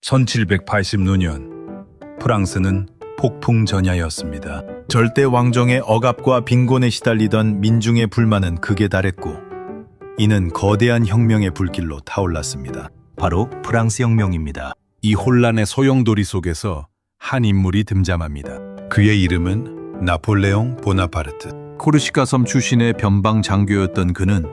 1780년 프랑스는 폭풍 전야였습니다. 절대 왕정의 억압과 빈곤에 시달리던 민중의 불만은 극에 달했고 이는 거대한 혁명의 불길로 타올랐습니다. 바로 프랑스 혁명입니다. 이 혼란의 소용돌이 속에서 한 인물이 등장합니다. 그의 이름은 나폴레옹 보나파르트. 코르시카 섬 출신의 변방 장교였던 그는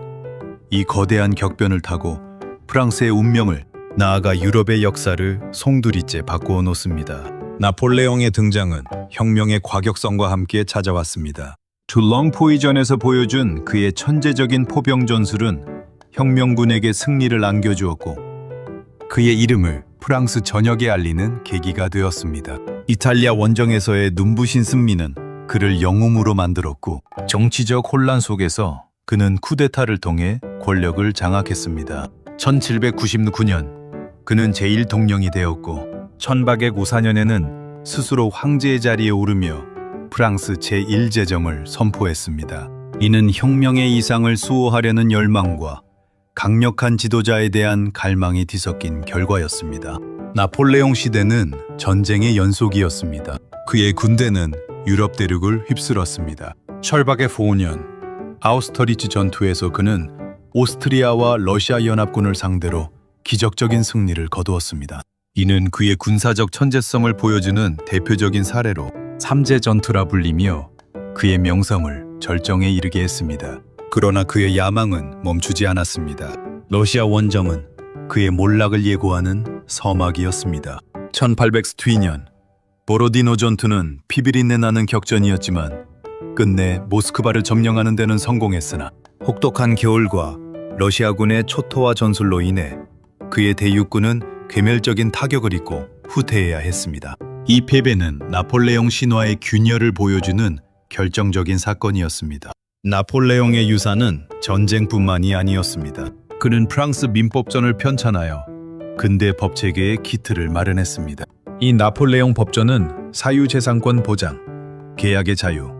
이 거대한 격변을 타고 프랑스의 운명을, 나아가 유럽의 역사를 송두리째 바꾸어 놓습니다. 나폴레옹의 등장은 혁명의 과격성과 함께 찾아왔습니다. 둘렁포이전에서 보여준 그의 천재적인 포병 전술은 혁명군에게 승리를 안겨주었고 그의 이름을 프랑스 전역에 알리는 계기가 되었습니다. 이탈리아 원정에서의 눈부신 승리는 그를 영웅으로 만들었고 정치적 혼란 속에서 그는 쿠데타를 통해 권력을 장악했습니다. 1799년 그는 제1동령이 되었고 1854년에는 스스로 황제의 자리에 오르며 프랑스 제1제정을 선포했습니다. 이는 혁명의 이상을 수호하려는 열망과 강력한 지도자에 대한 갈망이 뒤섞인 결과였습니다. 나폴레옹 시대는 전쟁의 연속이었습니다. 그의 군대는 유럽 대륙을 휩쓸었습니다. 철박의 4년 아우스터리츠 전투에서 그는 오스트리아와 러시아 연합군을 상대로 기적적인 승리를 거두었습니다. 이는 그의 군사적 천재성을 보여주는 대표적인 사례로 삼재 전투라 불리며 그의 명성을 절정에 이르게 했습니다. 그러나 그의 야망은 멈추지 않았습니다. 러시아 원정은 그의 몰락을 예고하는 서막이었습니다. 1802년 보로디노 전투는 피비린내 나는 격전이었지만 끝내 모스크바를 점령하는 데는 성공했으나 혹독한 겨울과 러시아군의 초토화 전술로 인해 그의 대육군은 괴멸적인 타격을 입고 후퇴해야 했습니다. 이 패배는 나폴레옹 신화의 균열을 보여주는 결정적인 사건이었습니다. 나폴레옹의 유산은 전쟁뿐만이 아니었습니다. 그는 프랑스 민법전을 편찬하여 근대 법체계의 기틀을 마련했습니다. 이 나폴레옹 법전은 사유재산권 보장, 계약의 자유,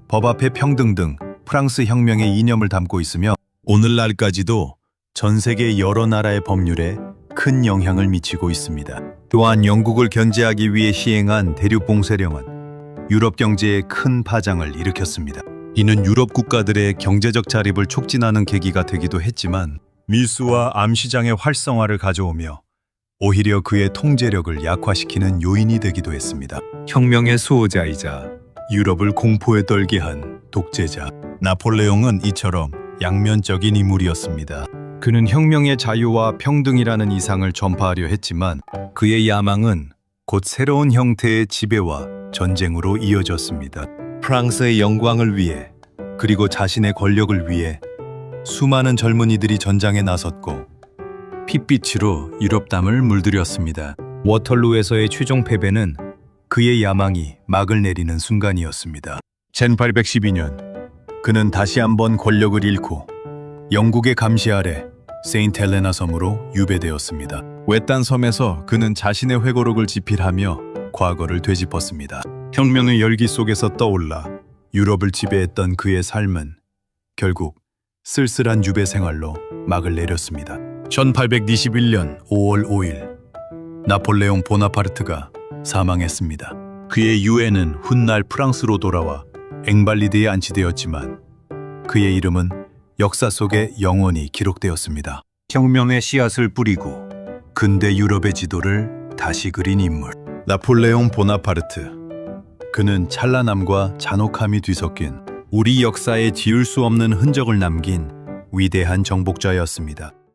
법 앞의 평등 등 프랑스 혁명의 이념을 담고 있으며 오늘날까지도 전 세계 여러 나라의 법률에 큰 영향을 미치고 있습니다. 또한 영국을 견제하기 위해 시행한 대륙봉쇄령은 유럽 경제에 큰 파장을 일으켰습니다. 이는 유럽 국가들의 경제적 자립을 촉진하는 계기가 되기도 했지만 밀수와 암시장의 활성화를 가져오며 오히려 그의 통제력을 약화시키는 요인이 되기도 했습니다. 혁명의 수호자이자 유럽을 공포에 떨게 한 독재자 나폴레옹은 이처럼 양면적인 인물이었습니다. 그는 혁명의 자유와 평등이라는 이상을 전파하려 했지만 그의 야망은 곧 새로운 형태의 지배와 전쟁으로 이어졌습니다. 프랑스의 영광을 위해 그리고 자신의 권력을 위해 수많은 젊은이들이 전장에 나섰고 핏빛으로 유럽 담을 물들였습니다. 워털루에서의 최종 패배는 그의 야망이 막을 내리는 순간이었습니다. 1812년 그는 다시 한번 권력을 잃고 영국의 감시 아래 세인트 헬레나 섬으로 유배되었습니다. 외딴 섬에서 그는 자신의 회고록을 집필하며 과거를 되짚었습니다. 혁명의 열기 속에서 떠올라 유럽을 지배했던 그의 삶은 결국 쓸쓸한 유배 생활로 막을 내렸습니다. 1821년 5월 5일 나폴레옹 보나파르트가 사망했습니다. 그의 유해는 훗날 프랑스로 돌아와 앵발리드에 안치되었지만 그의 이름은 역사 속에 영원히 기록되었습니다. 혁명의 씨앗을 뿌리고 근대 유럽의 지도를 다시 그린 인물 나폴레옹 보나파르트. 그는 찬란함과 잔혹함이 뒤섞인 우리 역사에 지울 수 없는 흔적을 남긴 위대한 정복자였습니다.